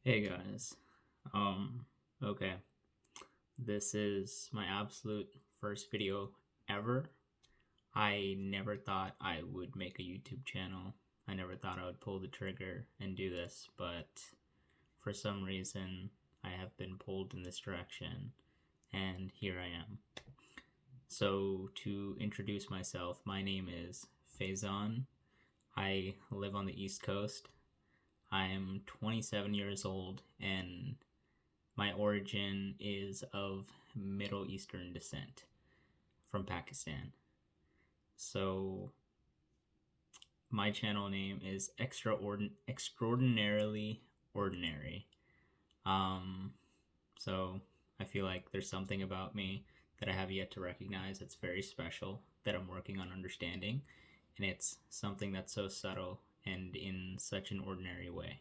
Hey guys. Um, okay. This is my absolute first video ever. I never thought I would make a YouTube channel. I never thought I would pull the trigger and do this, but for some reason I have been pulled in this direction and here I am. So to introduce myself, my name is Faison. I live on the East Coast. I am 27 years old and my origin is of Middle Eastern descent from Pakistan. So my channel name is extraordinarily ordinary. Um, so I feel like there's something about me that I have yet to recognize that's very special that I'm working on understanding, and it's something that's so subtle and in such an ordinary way.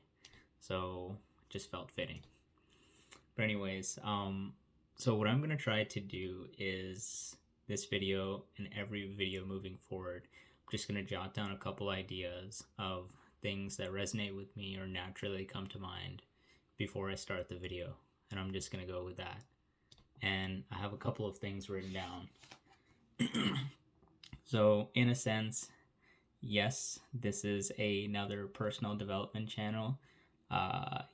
So it just felt fitting. But anyways, so what I'm gonna try to do is this video and every video moving forward, I'm just gonna jot down a couple ideas of things that resonate with me or naturally come to mind before I start the video, and I'm just gonna go with that. And I have a couple of things written down. So in a sense, yes, this is another personal development channel.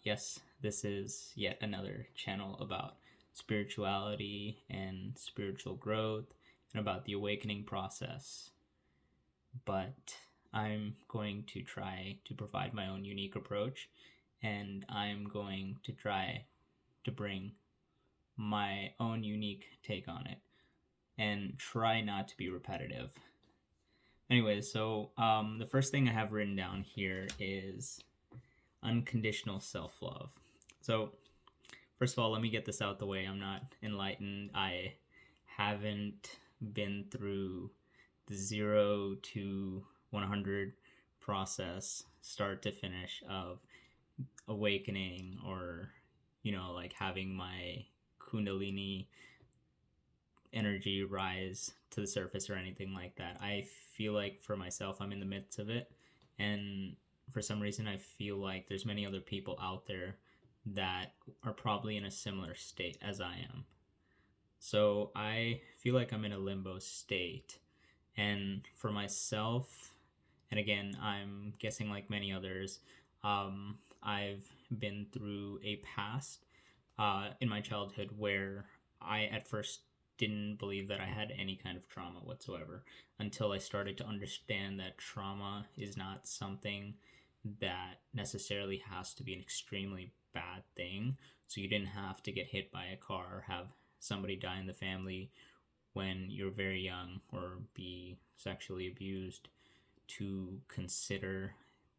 Yes, this is yet another channel about spirituality and spiritual growth and about the awakening process. But I'm going to try to provide my own unique approach, and I'm going to try to bring my own unique take on it and try not to be repetitive. Anyways, so the first thing I have written down here is unconditional self love. So, first of all, let me get this out the way. I'm not enlightened. I haven't been through the 0 to 100 process, start to finish, of awakening or, like having my Kundalini energy rise to the surface or anything like that. I feel like for myself, I'm in the midst of it. And for some reason, I feel like there's many other people out there that are probably in a similar state as I am. So I feel like I'm in a limbo state. And for myself, and again, I'm guessing like many others, I've been through a past in my childhood where I at first didn't believe that I had any kind of trauma whatsoever until I started to understand that trauma is not something that necessarily has to be an extremely bad thing. So you didn't have to get hit by a car or have somebody die in the family when you're very young or be sexually abused to consider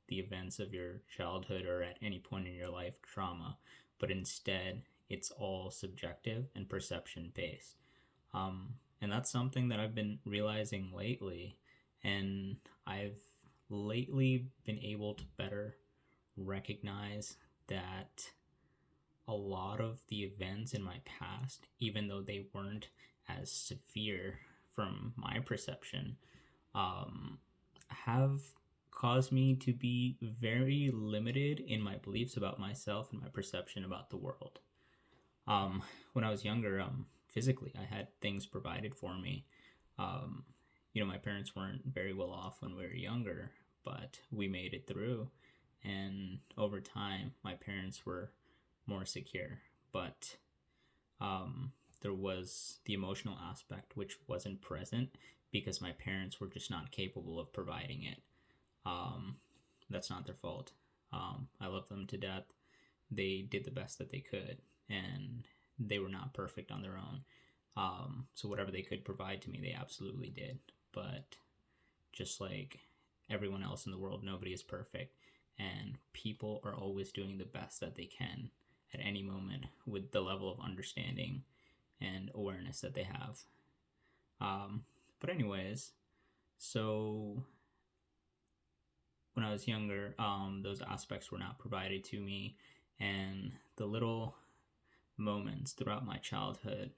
the events of your childhood or at any point in your life trauma, but instead it's all subjective and perception based. And that's something that I've been realizing lately, and I've lately been able to better recognize that a lot of the events in my past, even though they weren't as severe from my perception, have caused me to be very limited in my beliefs about myself and my perception about the world. Um, when I was younger, physically, I had things provided for me. Um, my parents weren't very well off when we were younger, but we made it through. And over time, my parents were more secure. But there was the emotional aspect, which wasn't present because my parents were just not capable of providing it. Um, that's not their fault. I love them to death. They did the best that they could, and they were not perfect on their own. So whatever they could provide to me, they absolutely did. But just like everyone else in the world, nobody is perfect, and people are always doing the best that they can at any moment with the level of understanding and awareness that they have. But anyways, so when I was younger, those aspects were not provided to me, and the little moments throughout my childhood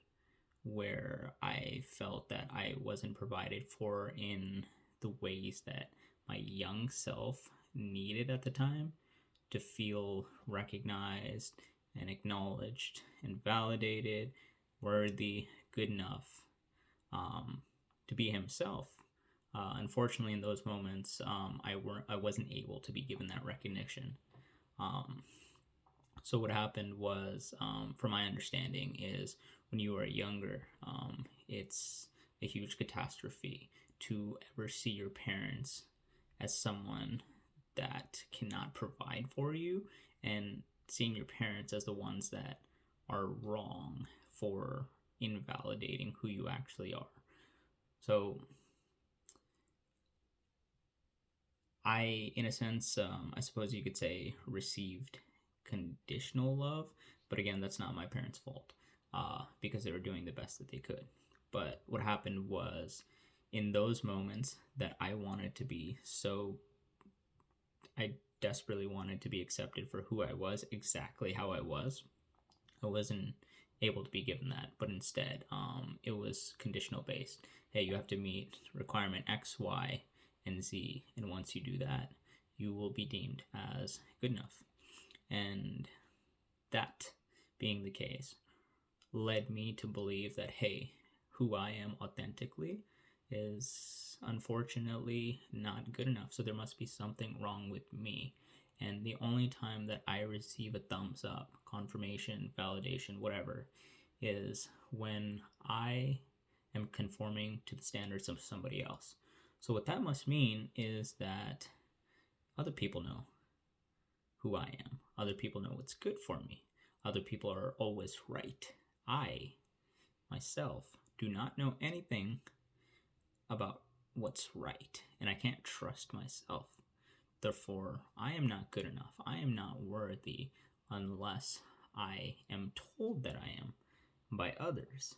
where I felt that I wasn't provided for in the ways that my young self needed at the time to feel recognized and acknowledged and validated, worthy, good enough, to be himself. Unfortunately, in those moments, I wasn't able to be given that recognition. Um, so what happened was, from my understanding, is when you are younger, it's a huge catastrophe to ever see your parents as someone that cannot provide for you, and seeing your parents as the ones that are wrong for invalidating who you actually are. So I, in a sense, I suppose you could say, received conditional love, but again, that's not my parents' fault, because they were doing the best that they could. But what happened was, in those moments that I wanted to be so, I desperately wanted to be accepted for who I was, exactly how I was. I wasn't able to be given that, but instead, it was conditional based. Hey, you have to meet requirement X, Y, and Z, and once you do that, you will be deemed as good enough. And that being the case led me to believe that, hey, who I am authentically is unfortunately not good enough, so there must be something wrong with me. And the only time that I receive a thumbs up, confirmation, validation, whatever, is when I am conforming to the standards of somebody else. So what that must mean is that other people know who I am. Other people know what's good for me. Other people are always right. I, myself, do not know anything about what's right, and I can't trust myself. Therefore, I am not good enough. I am not worthy unless I am told that I am by others.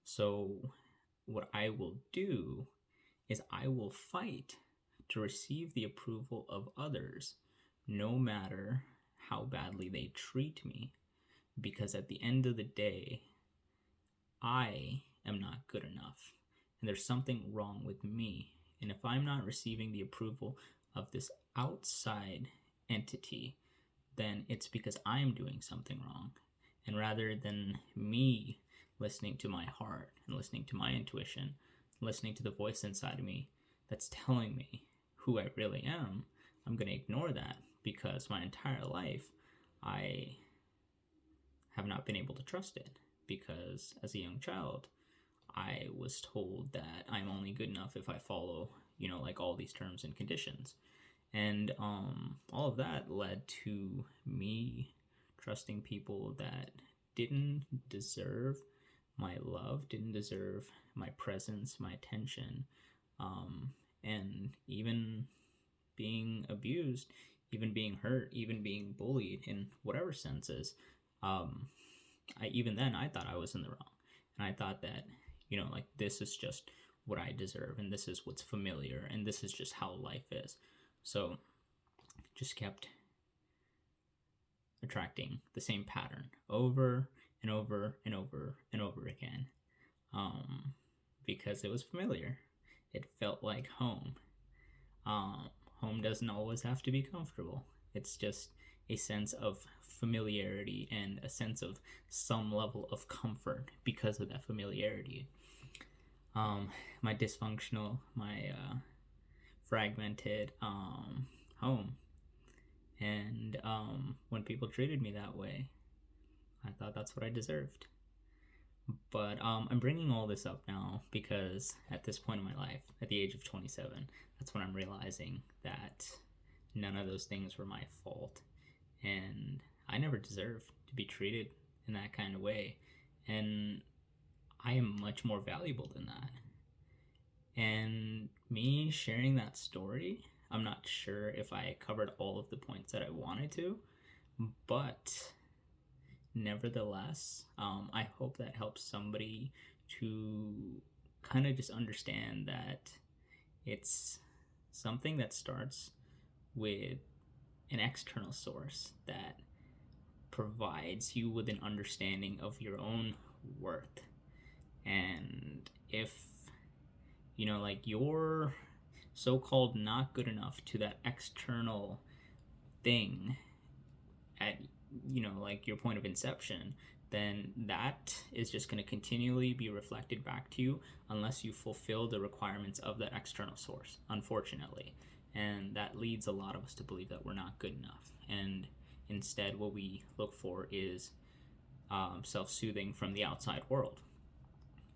So, what I will do is I will fight to receive the approval of others, no matter how badly they treat me, because at the end of the day, I am not good enough, and there's something wrong with me. And if I'm not receiving the approval of this outside entity, then it's because I'm doing something wrong. And rather than me listening to my heart and listening to my intuition, listening to the voice inside of me that's telling me who I really am, I'm going to ignore that, because my entire life I have not been able to trust it. Because as a young child, I was told that I'm only good enough if I follow, like all these terms and conditions. And all of that led to me trusting people that didn't deserve my love, didn't deserve my presence, my attention, and even being abused, even being hurt, even being bullied in whatever senses. Even then I thought I was in the wrong, and I thought that, like, this is just what I deserve, and this is what's familiar, and this is just how life is. So just kept attracting the same pattern over and over and over and over again, because it was familiar. It felt like home. Home doesn't always have to be comfortable. It's just a sense of familiarity and a sense of some level of comfort because of that familiarity. My dysfunctional, my fragmented home. And when people treated me that way, I thought that's what I deserved. But I'm bringing all this up now because at this point in my life, at the age of 27, that's when I'm realizing that none of those things were my fault. And I never deserved to be treated in that kind of way. And I am much more valuable than that. And me sharing that story, I'm not sure if I covered all of the points that I wanted to, but nevertheless, I hope that helps somebody to kind of just understand that it's something that starts with an external source that provides you with an understanding of your own worth. And if, like, you're so-called not good enough to that external thing at, like your point of inception, then that is just going to continually be reflected back to you unless you fulfill the requirements of that external source, unfortunately. And that leads a lot of us to believe that we're not good enough. And instead, what we look for is self-soothing from the outside world.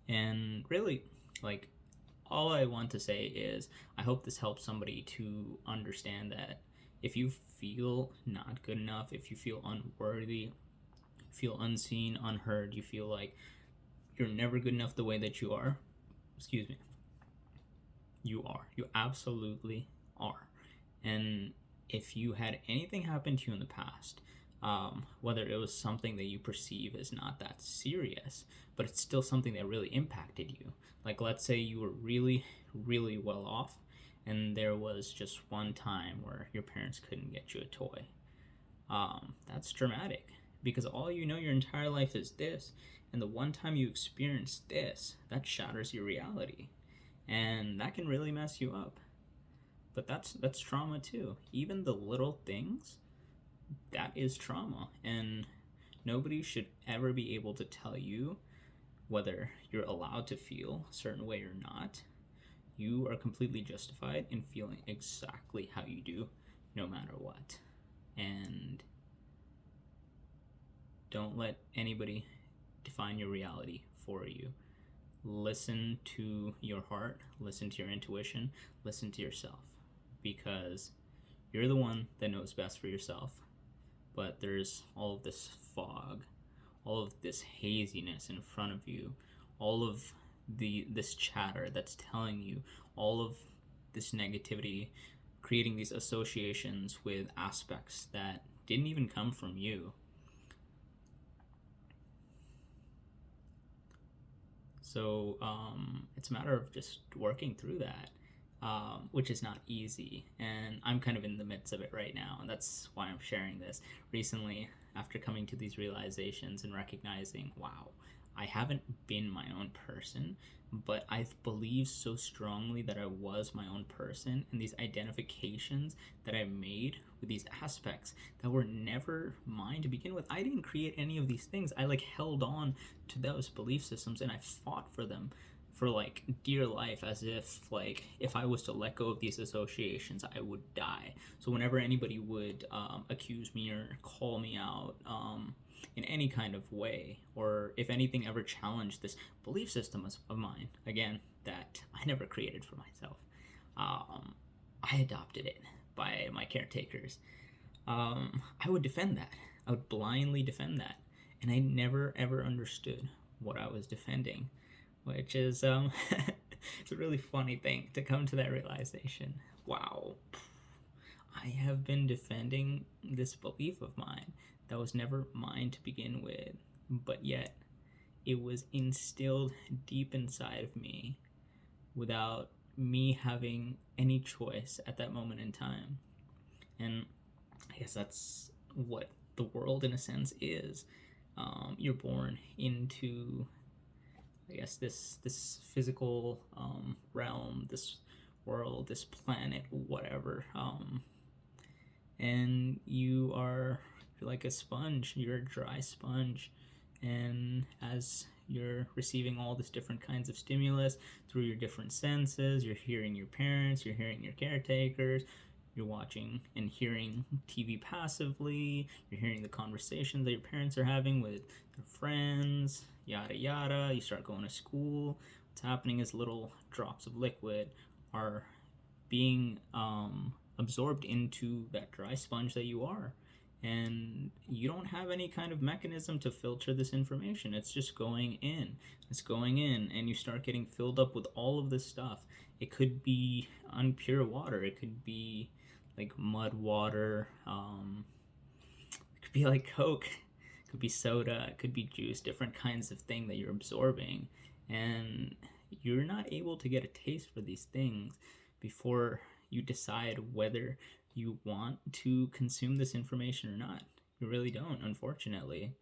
And really, like, all I want to say is I hope this helps somebody to understand that if you feel not good enough, if you feel unworthy, feel unseen, unheard, you feel like you're never good enough the way that you are, excuse me, you are. You absolutely are. And if you had anything happen to you in the past, whether it was something that you perceive as not that serious, but it's still something that really impacted you. Like, let's say you were really, really well off, and there was just one time where your parents couldn't get you a toy. That's dramatic because all you know your entire life is this, and the one time you experience this, that shatters your reality, and that can really mess you up. But that's trauma too. Even the little things, that is trauma, and nobody should ever be able to tell you whether you're allowed to feel a certain way or not. You are completely justified in feeling exactly how you do, no matter what. And don't let anybody define your reality for you. Listen to your heart, listen to your intuition, listen to yourself, because you're the one that knows best for yourself. But there's all of this fog, all of this haziness in front of you, all of this chatter that's telling you all of this negativity, creating these associations with aspects that didn't even come from you. So it's a matter of just working through that, which is not easy. And I'm kind of in the midst of it right now. And that's why I'm sharing this. Recently, after coming to these realizations and recognizing, wow, I haven't been my own person, but I've believed so strongly that I was my own person, and these identifications that I made with these aspects that were never mine to begin with. I didn't create any of these things. I held on to those belief systems and I fought for them for dear life, as if I was to let go of these associations, I would die. So whenever anybody would accuse me or call me out in any kind of way, or if anything ever challenged this belief system of mine, again, that I never created for myself, I adopted it by my caretakers. I would defend that. I would blindly defend that. And I never ever understood what I was defending, which is it's a really funny thing to come to that realization. Wow, I have been defending this belief of mine that was never mine to begin with, but yet it was instilled deep inside of me without me having any choice at that moment in time. And I guess that's what the world, in a sense, is. You're born into, I guess, this physical realm, this world, this planet, whatever, and you're like a sponge. You're a dry sponge, and as you're receiving all this different kinds of stimulus through your different senses, you're hearing your parents, you're hearing your caretakers, you're watching and hearing TV passively, you're hearing the conversations that your parents are having with their friends, yada yada. You start going to school. What's happening is little drops of liquid are being absorbed into that dry sponge that you are. And you don't have any kind of mechanism to filter this information. It's just going in. It's going in, and you start getting filled up with all of this stuff. It could be unpure water. It could be mud water. It could be Coke. It could be soda. It could be juice. Different kinds of thing that you're absorbing, and you're not able to get a taste for these things before you decide whether you want to consume this information or not. You really don't, unfortunately.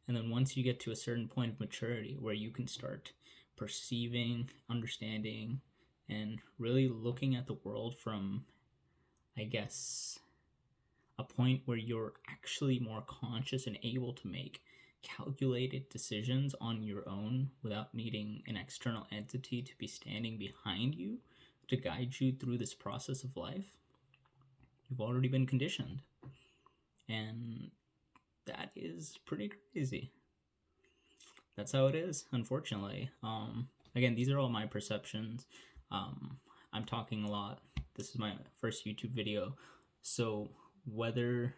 And then once you get to a certain point of maturity where you can start perceiving, understanding, and really looking at the world from, I guess, a point where you're actually more conscious and able to make calculated decisions on your own without needing an external entity to be standing behind you to guide you through this process of life, you've already been conditioned. And that is pretty crazy. That's how it is, unfortunately. Again, these are all my perceptions. I'm talking a lot. This is my first YouTube video, so whether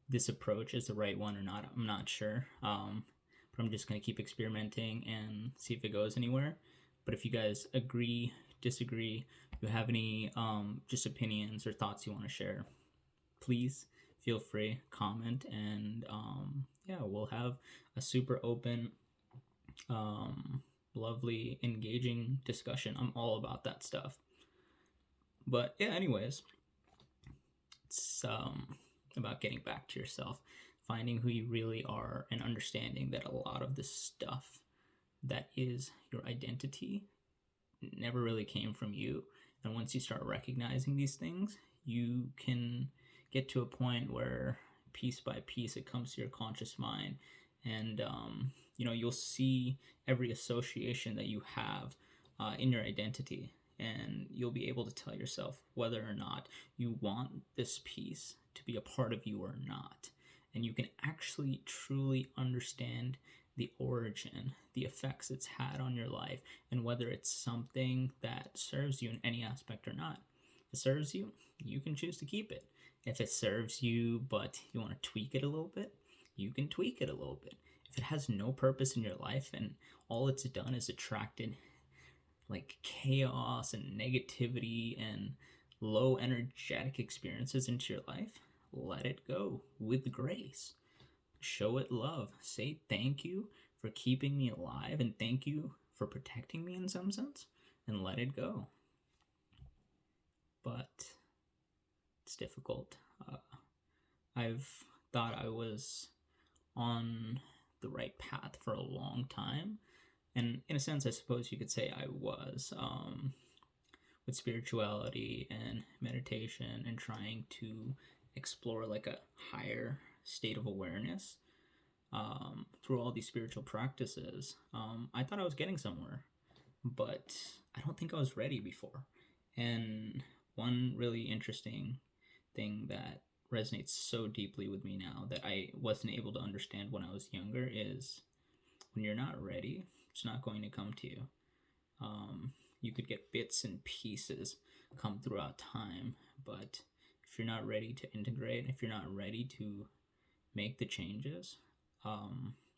this approach is the right one or not, I'm not sure. But I'm just gonna keep experimenting and see if it goes anywhere. But if you guys agree, disagree, you have any just opinions or thoughts you want to share, please feel free, comment, and yeah, we'll have a super open, lovely, engaging discussion. I'm all about that stuff. But yeah, anyways, it's about getting back to yourself, finding who you really are, and understanding that a lot of the stuff that is your identity never really came from you. And once you start recognizing these things, you can get to a point where piece by piece it comes to your conscious mind, and you'll see every association that you have in your identity, and you'll be able to tell yourself whether or not you want this piece to be a part of you or not. And you can actually truly understand the origin, the effects it's had on your life, and whether it's something that serves you in any aspect or not. If it serves you, you can choose to keep it. If it serves you but you want to tweak it a little bit, you can tweak it a little bit. If it has no purpose in your life and all it's done is attracted like chaos and negativity and low energetic experiences into your life, let it go with grace. Show it love. Say thank you for keeping me alive and thank you for protecting me in some sense, and let it go. But it's difficult. I've thought I was on the right path for a long time, and in a sense I suppose you could say I was, with spirituality and meditation and trying to explore like a higher state of awareness through all these spiritual practices. I thought I was getting somewhere, but I don't think I was ready before. And one really interesting thing that resonates so deeply with me now that I wasn't able to understand when I was younger is when you're not ready, it's not going to come to you. You could get bits and pieces come throughout time, but if you're not ready to integrate, if you're not ready to make the changes,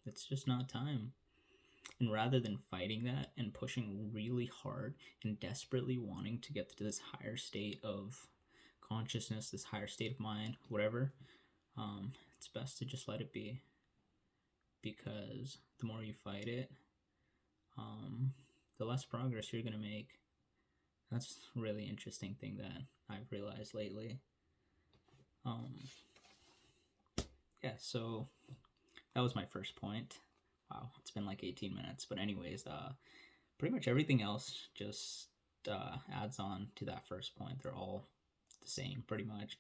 it's just not time. And rather than fighting that and pushing really hard and desperately wanting to get to this higher state of consciousness, this higher state of mind, whatever, it's best to just let it be. Because the more you fight it, the less progress you're going to make. That's a really interesting thing that I've realized lately. Yeah, so that was my first point. Wow, it's been like 18 minutes. But anyways, pretty much everything else just adds on to that first point. They're all the same, pretty much.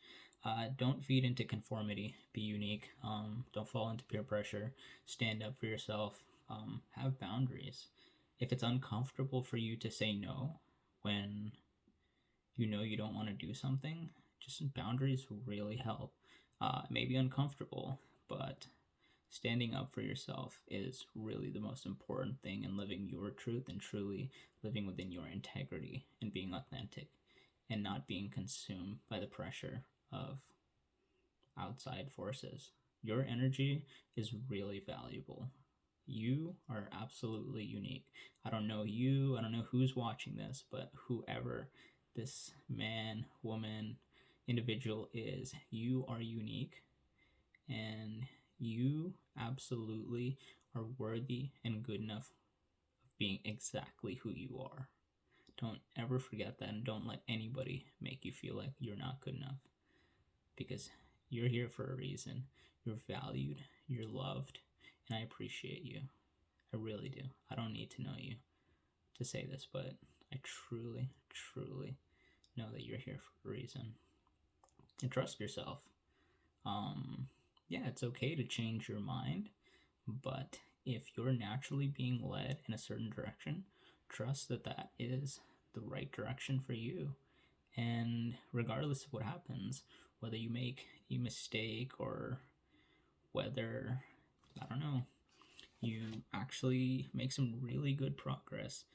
Don't feed into conformity. Be unique. Don't fall into peer pressure. Stand up for yourself. Have boundaries. If it's uncomfortable for you to say no when you know you don't want to do something, just boundaries really help. It may be uncomfortable, but standing up for yourself is really the most important thing in living your truth and truly living within your integrity and being authentic and not being consumed by the pressure of outside forces. Your energy is really valuable. You are absolutely unique. I don't know you, I don't know who's watching this, but whoever this man, woman, individual is, you are unique, and you absolutely are worthy and good enough of being exactly who you are. Don't ever forget that, and don't let anybody make you feel like you're not good enough, because you're here for a reason. You're valued, you're loved, and I appreciate you. I really do. I don't need to know you to say this, but I truly, truly know that you're here for a reason. And trust yourself. Yeah, it's okay to change your mind, but if you're naturally being led in a certain direction, trust that that is the right direction for you. And regardless of what happens, whether you make a mistake or whether, I don't know, you actually make some really good progress,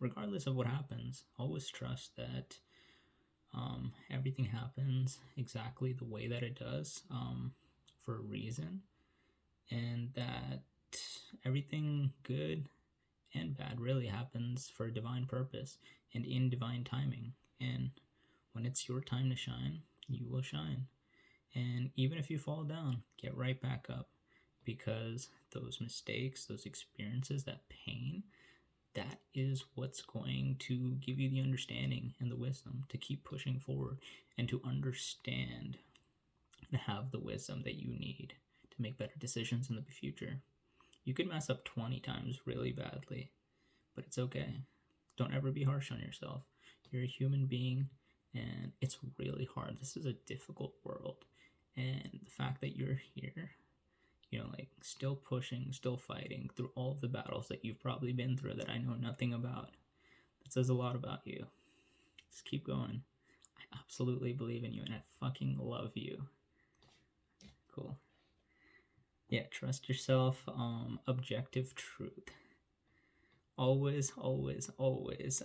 regardless of what happens, always trust that everything happens exactly the way that it does, for a reason, and that everything good and bad really happens for a divine purpose and in divine timing. And when it's your time to shine, you will shine. And even if you fall down, get right back up, because those mistakes, those experiences, that pain, that is what's going to give you the understanding and the wisdom to keep pushing forward and to understand and have the wisdom that you need to make better decisions in the future. You could mess up 20 times really badly, but it's okay. Don't ever be harsh on yourself. You're a human being, and it's really hard. This is a difficult world, and the fact that you're here, like still pushing, still fighting through all of the battles that you've probably been through that I know nothing about, that says a lot about you. Just keep going. I absolutely believe in you, and I fucking love you. Cool. Yeah, trust yourself. Objective truth. Always, always, always.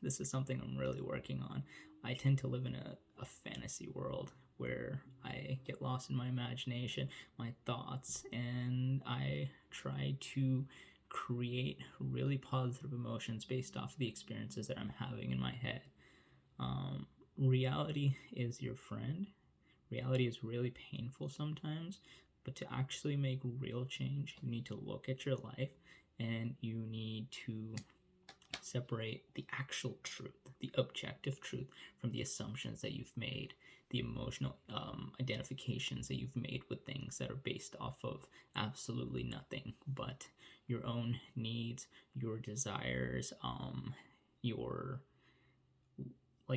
This is something I'm really working on. I tend to live in a fantasy world where I get lost in my imagination, my thoughts, and I try to create really positive emotions based off of the experiences that I'm having in my head. Reality is your friend. Reality is really painful sometimes, but to actually make real change, you need to look at your life and you need to separate the actual truth, the objective truth, from the assumptions that you've made, the emotional identifications that you've made with things that are based off of absolutely nothing but your own needs, your desires, your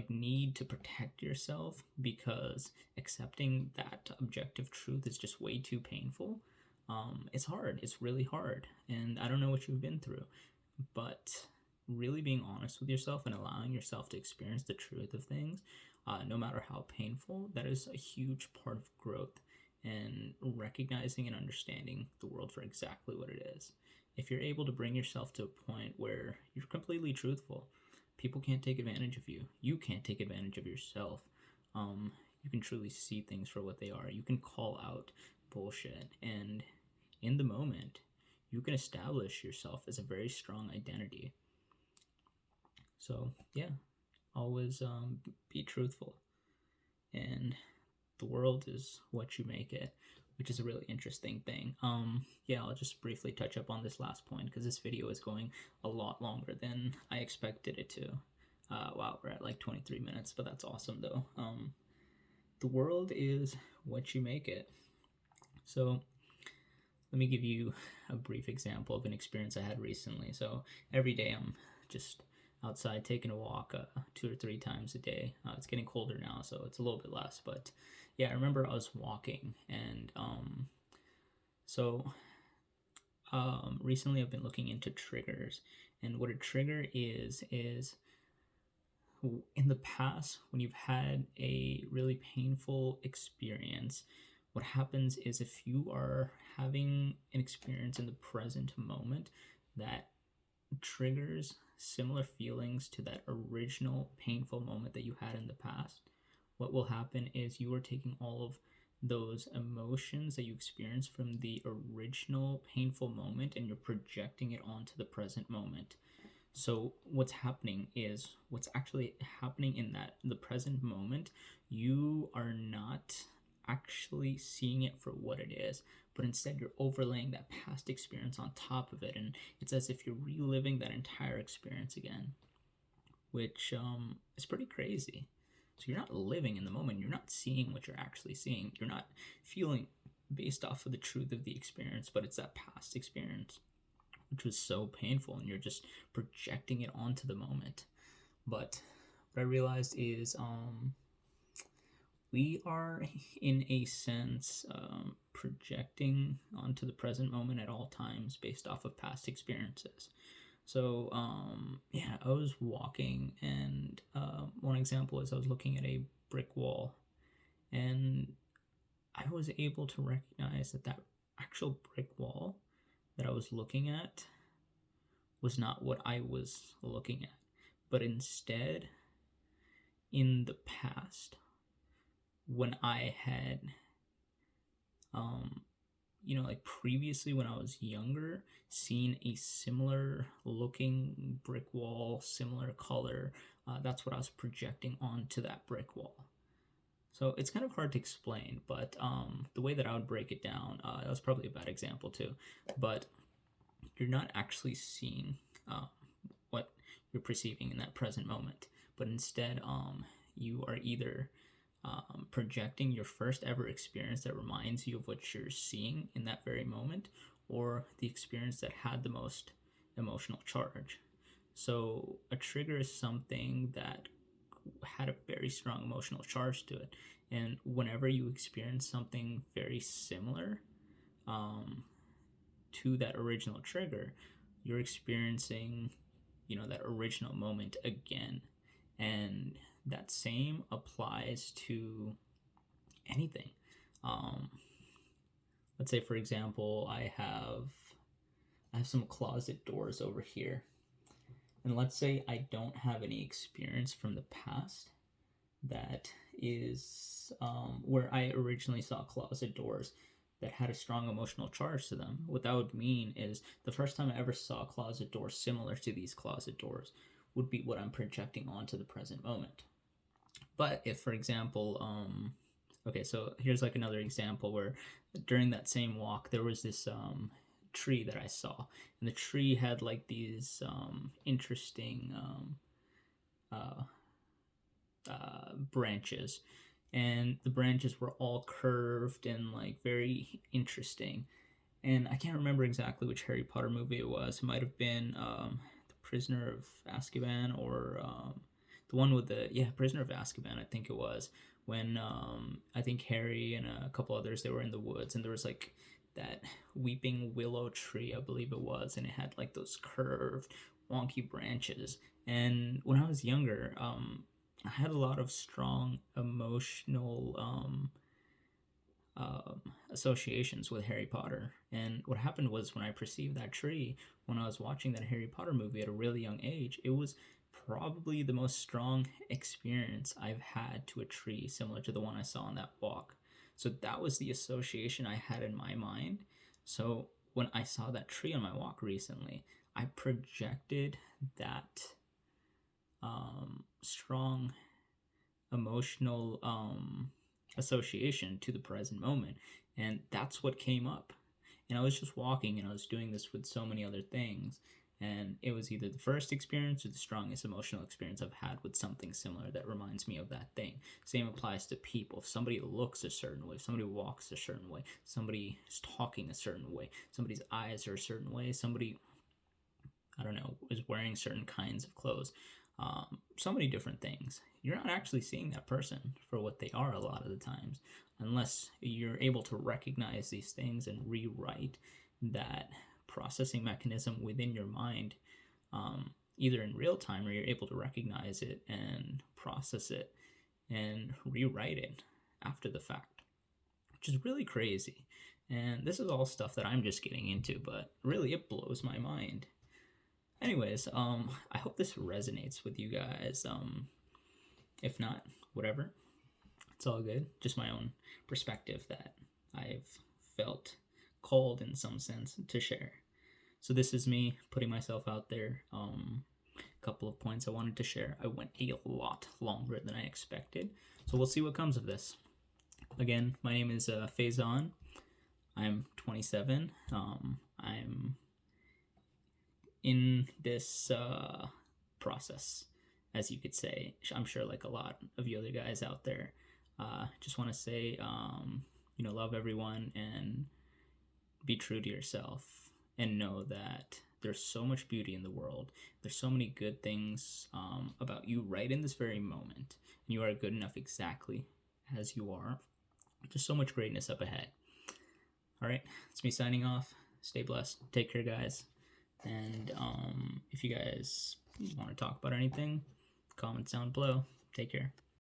need to protect yourself, because accepting that objective truth is just way too painful. It's hard. It's really hard. And I don't know what you've been through, but really being honest with yourself and allowing yourself to experience the truth of things, no matter how painful, that is a huge part of growth and recognizing and understanding the world for exactly what it is. If you're able to bring yourself to a point where you're completely truthful, people can't take advantage of you. You can't take advantage of yourself. You can truly see things for what they are. You can call out bullshit, and in the moment, you can establish yourself as a very strong identity. So yeah, always be truthful, and the world is what you make it, which is a really interesting thing. Yeah, I'll just briefly touch up on this last point because this video is going a lot longer than I expected it to. Wow, we're at like 23 minutes, but that's awesome though. The world is what you make it. So let me give you a brief example of an experience I had recently. So every day I'm just outside taking a walk 2 or 3 times a day. It's getting colder now, so it's a little bit less. But yeah, I remember I was walking, and recently I've been looking into triggers. And what a trigger is in the past, when you've had a really painful experience, what happens is if you are having an experience in the present moment that triggers similar feelings to that original painful moment that you had in the past, what will happen is you are taking all of those emotions that you experienced from the original painful moment and you're projecting it onto the present moment. So what's happening is what's actually happening in the present moment, you are not actually seeing it for what it is, but instead you're overlaying that past experience on top of it, and it's as if you're reliving that entire experience again, which is pretty crazy. So you're not living in the moment, you're not seeing what you're actually seeing, you're not feeling based off of the truth of the experience, but it's that past experience which was so painful, and you're just projecting it onto the moment. But what I realized is we are, in a sense, projecting onto the present moment at all times based off of past experiences. So, yeah, I was walking, and one example is I was looking at a brick wall, and I was able to recognize that that actual brick wall that I was looking at was not what I was looking at, but instead, in the past, when I had, um, like previously when I was younger, seen a similar looking brick wall, similar color, that's what I was projecting onto that brick wall. So it's kind of hard to explain, but the way that I would break it down, that was probably a bad example too, but you're not actually seeing what you're perceiving in that present moment, but instead, you are either projecting your first ever experience that reminds you of what you're seeing in that very moment, or the experience that had the most emotional charge. So, a trigger is something that had a very strong emotional charge to it. And whenever you experience something very similar um, to that original trigger, you're experiencing, that original moment again. And that same applies to anything. Um, let's say, for example, I have some closet doors over here, and let's say I don't have any experience from the past that is where I originally saw closet doors that had a strong emotional charge to them. What that would mean is the first time I ever saw a closet door similar to these closet doors would be what I'm projecting onto the present moment. But if, for example, okay, so here's like another example where during that same walk there was this tree that I saw, and the tree had like these interesting uh, branches, and the branches were all curved and like very interesting. And I can't remember exactly which Harry Potter movie it was. It might have been the Prisoner of Azkaban, or the one with the Prisoner of Azkaban. I think it was when I think Harry and a couple others, they were in the woods, and there was like that weeping willow tree, I believe it was, and it had like those curved, wonky branches. And when I was younger, I had a lot of strong emotional associations with Harry Potter. And what happened was, when I perceived that tree, when I was watching that Harry Potter movie at a really young age, it was probably the most strong experience I've had to a tree similar to the one I saw on that walk. So that was the association I had in my mind. So when I saw that tree on my walk recently, I projected that strong emotional association to the present moment, and that's what came up. And I was just walking, and I was doing this with so many other things, and it was either the first experience or the strongest emotional experience I've had with something similar that reminds me of that thing. Same applies to people. If somebody looks a certain way, if somebody walks a certain way, somebody is talking a certain way, somebody's eyes are a certain way, somebody, I don't know, is wearing certain kinds of clothes, so many different things. You're not actually seeing that person for what they are a lot of the times, unless you're able to recognize these things and rewrite that processing mechanism within your mind, either in real time, or you're able to recognize it and process it and rewrite it after the fact, which is really crazy. And this is all stuff that I'm just getting into, but really it blows my mind. Anyways, I hope this resonates with you guys. If not, whatever. It's all good. Just my own perspective that I've felt called in some sense to share. So this is me putting myself out there. A couple of points I wanted to share. I went a lot longer than I expected, so we'll see what comes of this. Again, my name is Faison. I'm 27. I'm in this process, as you could say. I'm sure, like a lot of you other guys out there, just want to say, love everyone and be true to yourself, and know that there's so much beauty in the world. There's so many good things about you right in this very moment, and you are good enough exactly as you are. Just so much greatness up ahead. All right, it's me signing off. Stay blessed. Take care, guys. And if you guys want to talk about anything, comments down below. Take care.